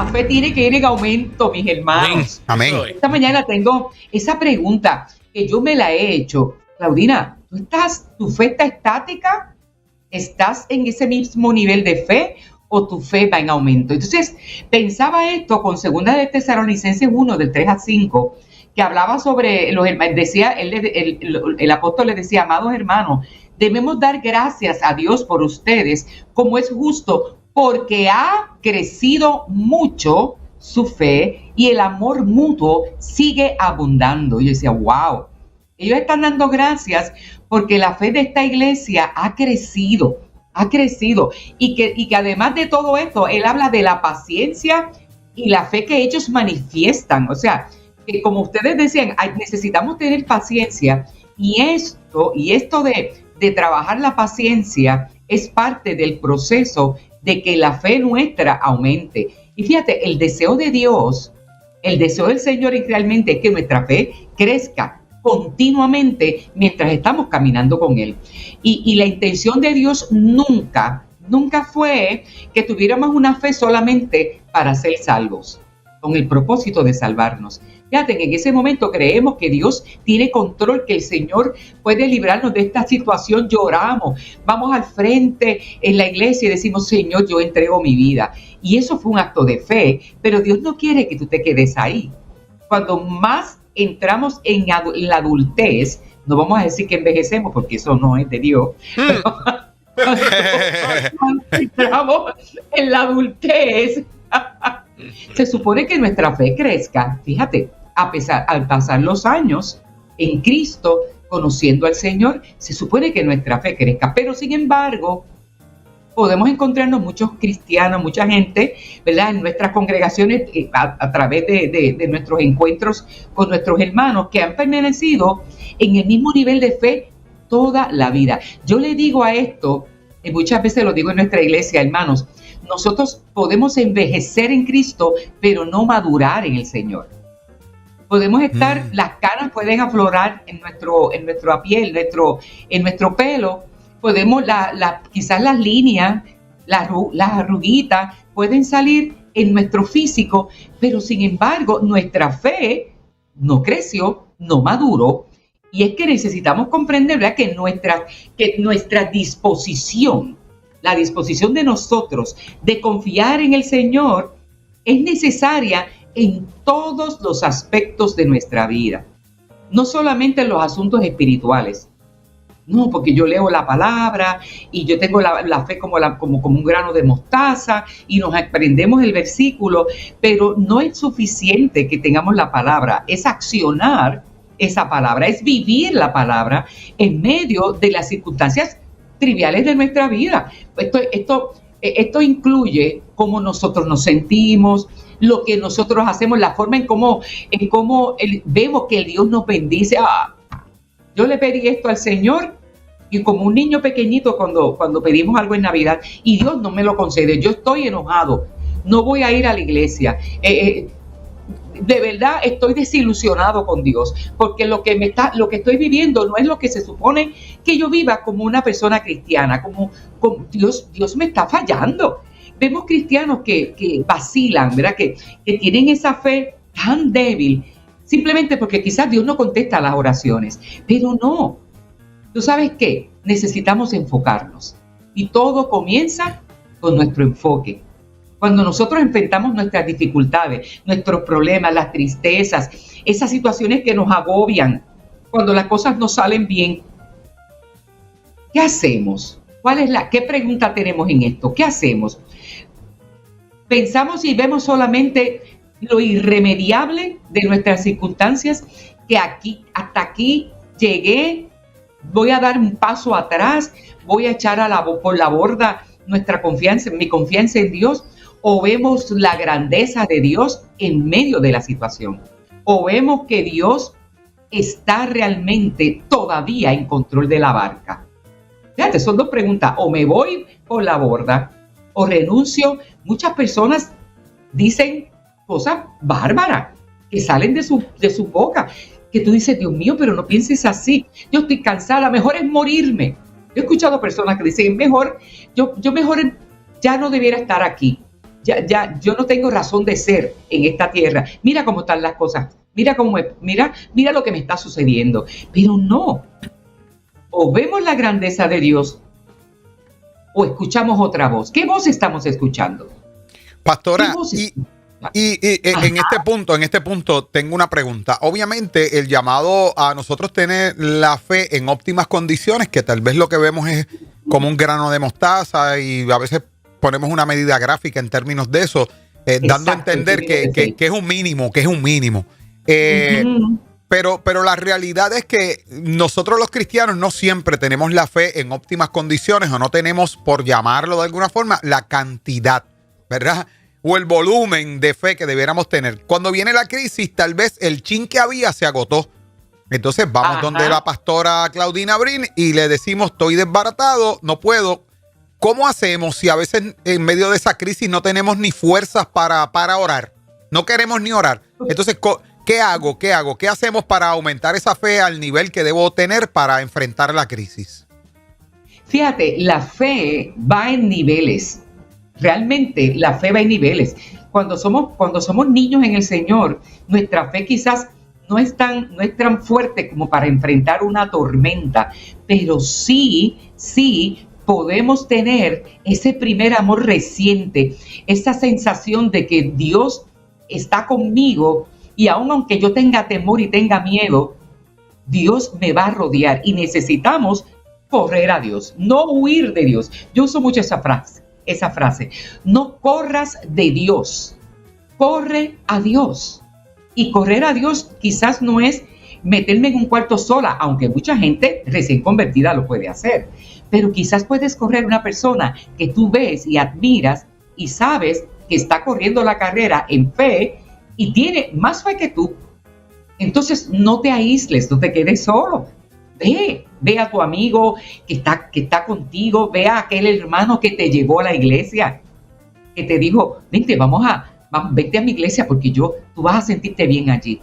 la fe tiene que ir en aumento, mis hermanos. Amén. Esta mañana tengo esa pregunta que yo me la he hecho. Claudina, ¿tu fe está estática? ¿Estás en ese mismo nivel de fe o tu fe va en aumento? Entonces, pensaba esto con 2 de Tesalonicenses 1, del 3 al 5, que hablaba sobre los hermanos. Decía, el apóstol le decía, amados hermanos, debemos dar gracias a Dios por ustedes, como es justo, porque ha crecido mucho su fe y el amor mutuo sigue abundando. Y yo decía, wow, ellos están dando gracias porque la fe de esta iglesia ha crecido y que además de todo esto, él habla de la paciencia y la fe que ellos manifiestan. O sea, que como ustedes decían, necesitamos tener paciencia y esto de trabajar la paciencia es parte del proceso de que la fe nuestra aumente. Y fíjate, el deseo de Dios, el deseo del Señor es realmente que nuestra fe crezca continuamente mientras estamos caminando con Él. Y la intención de Dios nunca fue que tuviéramos una fe solamente para ser salvos, con el propósito de salvarnos. Fíjate, en ese momento creemos que Dios tiene control, que el Señor puede librarnos de esta situación. Lloramos, vamos al frente en la iglesia y decimos, Señor, yo entrego mi vida. Y eso fue un acto de fe, pero Dios no quiere que tú te quedes ahí. Cuando más entramos en la adultez, no vamos a decir que envejecemos, porque eso no es de Dios. Cuando entramos en la adultez, se supone que nuestra fe crezca. Fíjate, al pasar los años en Cristo, conociendo al Señor, se supone que nuestra fe crezca. Pero sin embargo, podemos encontrarnos muchos cristianos, mucha gente, ¿verdad?, en nuestras congregaciones a través de nuestros encuentros con nuestros hermanos que han permanecido en el mismo nivel de fe toda la vida. Yo le digo a esto, y muchas veces lo digo en nuestra iglesia, hermanos, nosotros podemos envejecer en Cristo, pero no madurar en el Señor. Podemos estar, las canas pueden aflorar en nuestra piel, en nuestro pelo. Podemos, quizás las líneas, las arruguitas pueden salir en nuestro físico, pero sin embargo nuestra fe no creció, no maduró. Y es que necesitamos comprender, ¿verdad?, que nuestra disposición, la disposición de nosotros de confiar en el Señor es necesaria en todos los aspectos de nuestra vida. No solamente en los asuntos espirituales. No, porque yo leo la palabra y yo tengo la fe como un grano de mostaza y nos aprendemos el versículo, pero no es suficiente que tengamos la palabra, es accionar esa palabra, es vivir la palabra en medio de las circunstancias triviales de nuestra vida. Esto incluye cómo nosotros nos sentimos, lo que nosotros hacemos, la forma en cómo vemos que el Dios nos bendice. Yo le pedí esto al Señor y como un niño pequeñito cuando pedimos algo en Navidad y Dios no me lo concede, yo estoy enojado, no voy a ir a la iglesia. De verdad estoy desilusionado con Dios porque lo que estoy viviendo no es lo que se supone que yo viva como una persona cristiana, como Dios me está fallando. Vemos cristianos que vacilan, ¿verdad?, que tienen esa fe tan débil simplemente porque quizás Dios no contesta las oraciones, pero no. ¿Tú sabes qué? Necesitamos enfocarnos y todo comienza con nuestro enfoque. Cuando nosotros enfrentamos nuestras dificultades, nuestros problemas, las tristezas, esas situaciones que nos agobian, cuando las cosas no salen bien, ¿qué hacemos? ¿Qué pregunta tenemos en esto? ¿Qué hacemos? Pensamos y vemos solamente lo irremediable de nuestras circunstancias, que hasta aquí llegué, voy a dar un paso atrás, voy a echar por la borda mi confianza en Dios, o vemos la grandeza de Dios en medio de la situación, o vemos que Dios está realmente todavía en control de la barca. Fíjate, son dos preguntas: o me voy por la borda o renuncio. Muchas personas dicen cosas bárbaras que salen de su boca, que tú dices, Dios mío, pero no pienses así, yo estoy cansada, mejor es morirme. Yo he escuchado personas que dicen, yo mejor ya no debiera estar aquí. yo no tengo razón de ser en esta tierra. Mira cómo están las cosas. Mira mira lo que me está sucediendo. Pero no. O vemos la grandeza de Dios o escuchamos otra voz. ¿Qué voz estamos escuchando? Pastora, y en este punto tengo una pregunta. Obviamente el llamado a nosotros tener la fe en óptimas condiciones, que tal vez lo que vemos es como un grano de mostaza y a veces ponemos una medida gráfica en términos de eso, dando a entender que es un mínimo, Pero la realidad es que nosotros los cristianos no siempre tenemos la fe en óptimas condiciones, o no tenemos, por llamarlo de alguna forma, la cantidad, ¿verdad? O el volumen de fe que debiéramos tener. Cuando viene la crisis, tal vez el chin que había se agotó. Entonces vamos donde la pastora Claudina Brin y le decimos, estoy desbaratado, no puedo. ¿Cómo hacemos si a veces en medio de esa crisis no tenemos ni fuerzas para orar? No queremos ni orar. Entonces, ¿qué hago? ¿Qué hacemos para aumentar esa fe al nivel que debo tener para enfrentar la crisis? Fíjate, la fe va en niveles. Realmente la fe va en niveles. Cuando somos niños en el Señor, nuestra fe quizás no es tan fuerte como para enfrentar una tormenta, pero sí podemos tener ese primer amor reciente, esa sensación de que Dios está conmigo, y aun aunque yo tenga temor y tenga miedo, Dios me va a rodear, y necesitamos correr a Dios, no huir de Dios. Yo uso mucho esa frase, no corras de Dios, corre a Dios. Y correr a Dios quizás no es meterme en un cuarto sola, aunque mucha gente recién convertida lo puede hacer, pero quizás puedes correr una persona que tú ves y admiras y sabes que está corriendo la carrera en fe y tiene más fe que tú. Entonces no te aísles, no te quedes solo. Ve a tu amigo que está contigo, ve a aquel hermano que te llevó a la iglesia, que te dijo, vente, vete a mi iglesia porque tú vas a sentirte bien allí.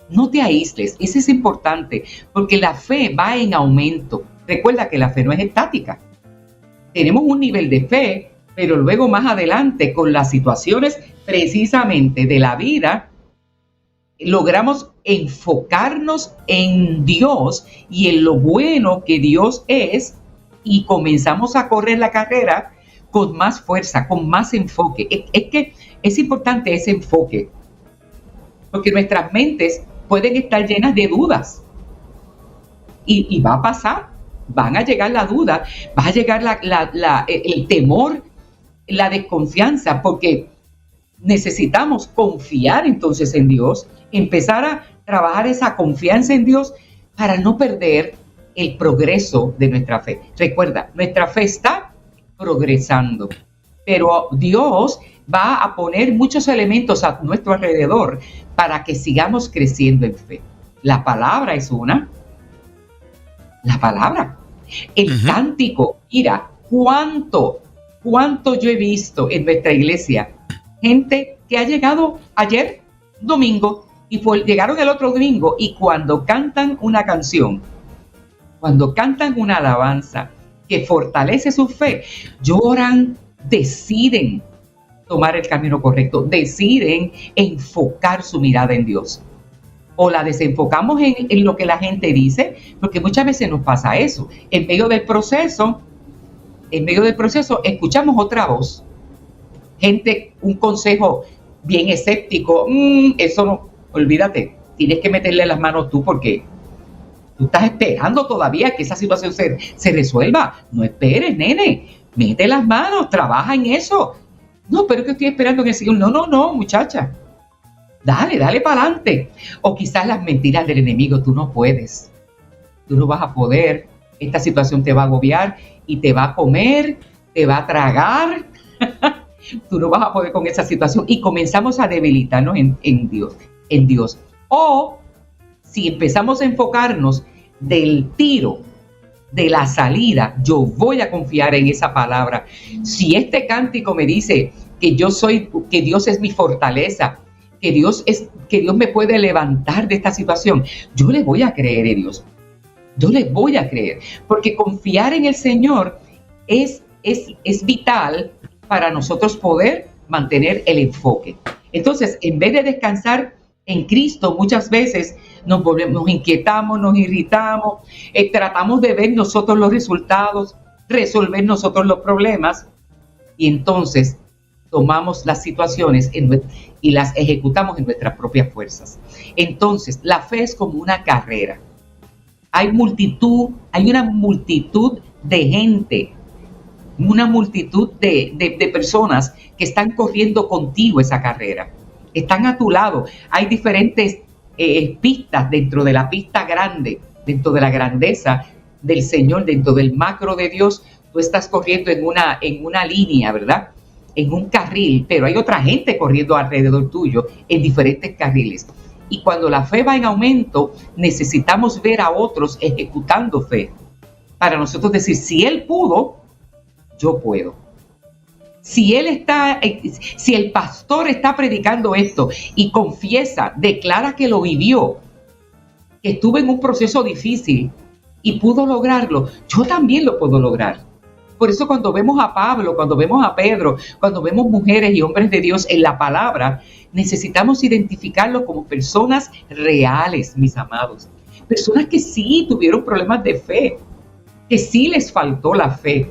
No te aísles, eso es importante, porque la fe va en aumento. Recuerda que la fe no es estática. Tenemos un nivel de fe, pero luego más adelante, con las situaciones precisamente de la vida, logramos enfocarnos en Dios y en lo bueno que Dios es, y comenzamos a correr la carrera con más fuerza, con más enfoque. Es que es importante ese enfoque, porque nuestras mentes pueden estar llenas de dudas y va a pasar, van a llegar la duda, va a llegar el temor, la desconfianza, porque necesitamos confiar entonces en Dios, empezar a trabajar esa confianza en Dios para no perder el progreso de nuestra fe. Recuerda, nuestra fe está progresando, pero Dios va a poner muchos elementos a nuestro alrededor para que sigamos creciendo en fe. La palabra es una. La palabra. El cántico. Mira, cuánto yo he visto en nuestra iglesia. Gente que ha llegado ayer, domingo, y llegaron el otro domingo, y cuando cantan una canción, cuando cantan una alabanza que fortalece su fe, lloran, deciden tomar el camino correcto, deciden enfocar su mirada en Dios. O la desenfocamos en lo que la gente dice, porque muchas veces nos pasa eso. En medio del proceso, escuchamos otra voz. Gente, un consejo bien escéptico, eso no, olvídate, tienes que meterle las manos tú, porque tú estás esperando todavía que esa situación se resuelva. No esperes, nene, mete las manos, trabaja en eso. No, pero es que estoy esperando que el Señor. No, muchacha. Dale para adelante. O quizás las mentiras del enemigo, tú no puedes. Tú no vas a poder. Esta situación te va a agobiar y te va a comer, te va a tragar. Tú no vas a poder con esa situación. Y comenzamos a debilitarnos en Dios. O si empezamos a enfocarnos del tiro, de la salida, yo voy a confiar en esa palabra. Si este cántico me dice que Dios es mi fortaleza, que Dios me puede levantar de esta situación, yo le voy a creer a Dios. Yo le voy a creer, porque confiar en el Señor es vital para nosotros poder mantener el enfoque. Entonces, en vez de descansar en Cristo, muchas veces nos inquietamos, nos irritamos, tratamos de ver nosotros los resultados, resolver nosotros los problemas, y entonces tomamos las situaciones y las ejecutamos en nuestras propias fuerzas. Entonces, la fe es como una carrera. Hay una multitud de gente, una multitud de personas que están corriendo contigo esa carrera. Están a tu lado. Hay diferentes pistas dentro de la pista grande, dentro de la grandeza del Señor, dentro del macro de Dios. Tú estás corriendo en una línea, ¿verdad? En un carril, pero hay otra gente corriendo alrededor tuyo en diferentes carriles. Y cuando la fe va en aumento, necesitamos ver a otros ejecutando fe para nosotros decir, si él pudo, yo puedo. Si el pastor está predicando esto y confiesa, declara que lo vivió, que estuvo en un proceso difícil y pudo lograrlo, yo también lo puedo lograr. Por eso cuando vemos a Pablo, cuando vemos a Pedro, cuando vemos mujeres y hombres de Dios en la palabra, necesitamos identificarlos como personas reales, mis amados. Personas que sí tuvieron problemas de fe, que sí les faltó la fe.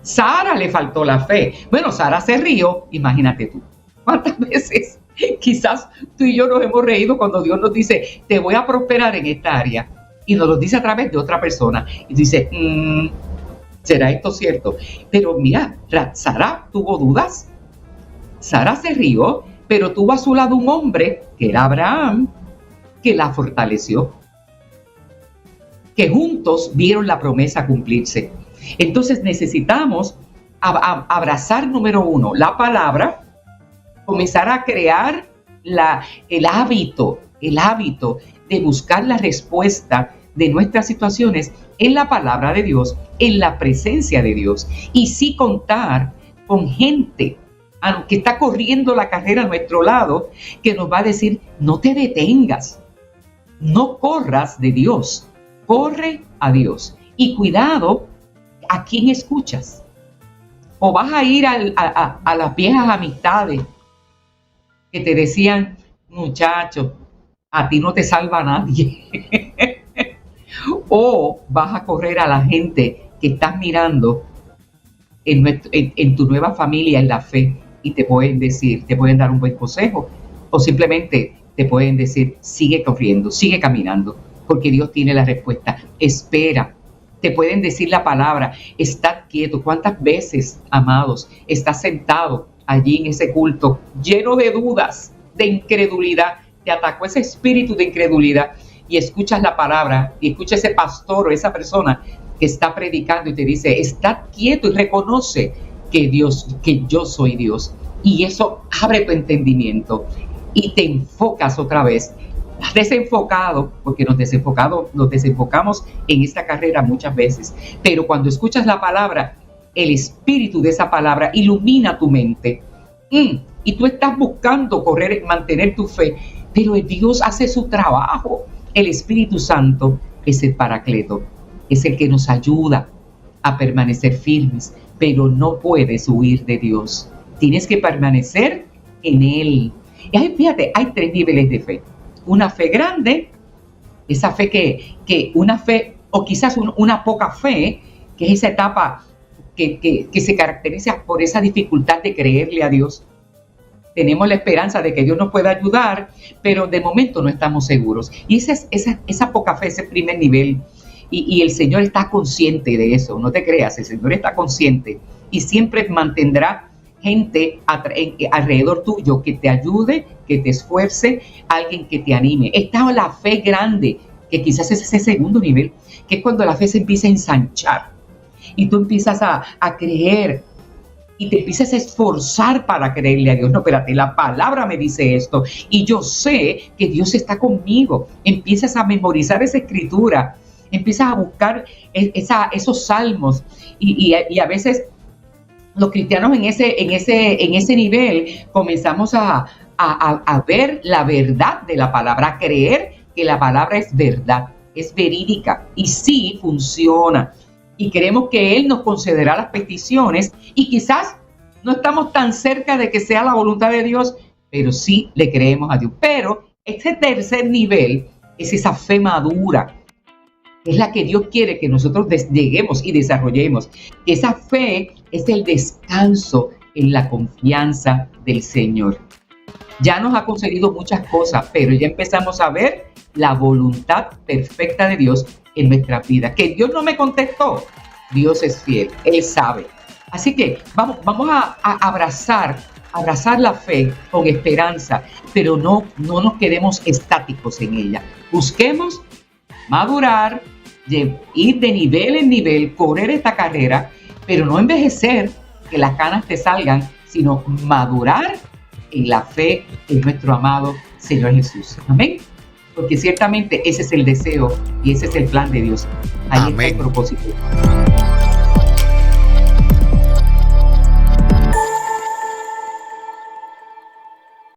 Sara le faltó la fe. Bueno, Sara se rió, imagínate tú. ¿Cuántas veces quizás tú y yo nos hemos reído cuando Dios nos dice, te voy a prosperar en esta área? Y nos lo dice a través de otra persona. Y dice, ¿será esto cierto? Pero mira, Sara tuvo dudas. Sara se rió, pero tuvo a su lado un hombre, que era Abraham, que la fortaleció. Que juntos vieron la promesa cumplirse. Entonces necesitamos abrazar, número uno, la palabra, comenzar a crear el hábito de buscar la respuesta de nuestras situaciones en la palabra de Dios, en la presencia de Dios, y sí contar con gente que está corriendo la carrera a nuestro lado, que nos va a decir, no te detengas, no corras de Dios, corre a Dios, y cuidado a quién escuchas. O vas a ir a las viejas amistades que te decían, muchacho, a ti no te salva nadie. O vas a correr a la gente que estás mirando en tu nueva familia, en la fe, y te pueden decir, te pueden dar un buen consejo, o simplemente te pueden decir, sigue corriendo, sigue caminando, porque Dios tiene la respuesta. Espera. Te pueden decir la palabra, estad quieto. ¿Cuántas veces, amados, estás sentado allí en ese culto lleno de dudas, de incredulidad? Te atacó ese espíritu de incredulidad y escuchas la palabra y escuchas ese pastor o esa persona que está predicando y te dice, estad quieto y reconoce que yo soy Dios. Y eso abre tu entendimiento y te enfocas otra vez. Desenfocado, porque nos desenfocamos en esta carrera muchas veces, pero cuando escuchas la palabra, el espíritu de esa palabra ilumina tu mente, y tú estás buscando mantener tu fe, pero Dios hace su trabajo. El Espíritu Santo es el Paracleto, es el que nos ayuda a permanecer firmes, pero no puedes huir de Dios, tienes que permanecer en Él. Y fíjate, hay 3 niveles de fe. Una fe grande, esa fe que una fe, o quizás una poca fe, que es esa etapa que se caracteriza por esa dificultad de creerle a Dios. Tenemos la esperanza de que Dios nos pueda ayudar, pero de momento no estamos seguros. Y esa poca fe, ese primer nivel, y el Señor está consciente de eso, no te creas, el Señor está consciente y siempre mantendrá gente alrededor tuyo que te ayude, que te esfuerce, alguien que te anime. Está la fe grande, que quizás es ese segundo nivel, que es cuando la fe se empieza a ensanchar y tú empiezas a creer y te empiezas a esforzar para creerle a Dios. No, espérate, la palabra me dice esto y yo sé que Dios está conmigo. Empiezas a memorizar esa escritura, empiezas a buscar esos salmos y a veces los cristianos en ese nivel comenzamos a ver la verdad de la palabra, a creer que la palabra es verdad, es verídica y sí funciona. Y creemos que Él nos concederá las peticiones y quizás no estamos tan cerca de que sea la voluntad de Dios, pero sí le creemos a Dios. Pero este tercer nivel es esa fe madura, es la que Dios quiere que nosotros lleguemos y desarrollemos. Esa fe es el descanso en la confianza del Señor. Ya nos ha concedido muchas cosas, pero ya empezamos a ver la voluntad perfecta de Dios en nuestras vidas. Que Dios no me contestó, Dios es fiel, Él sabe. Así que vamos a abrazar la fe con esperanza, pero no nos quedemos estáticos en ella. Busquemos madurar, ir de nivel en nivel, correr esta carrera, pero no envejecer, que las canas te salgan, sino madurar en la fe en nuestro amado Señor Jesús. Amén. Porque ciertamente ese es el deseo y ese es el plan de Dios. Ahí está el propósito.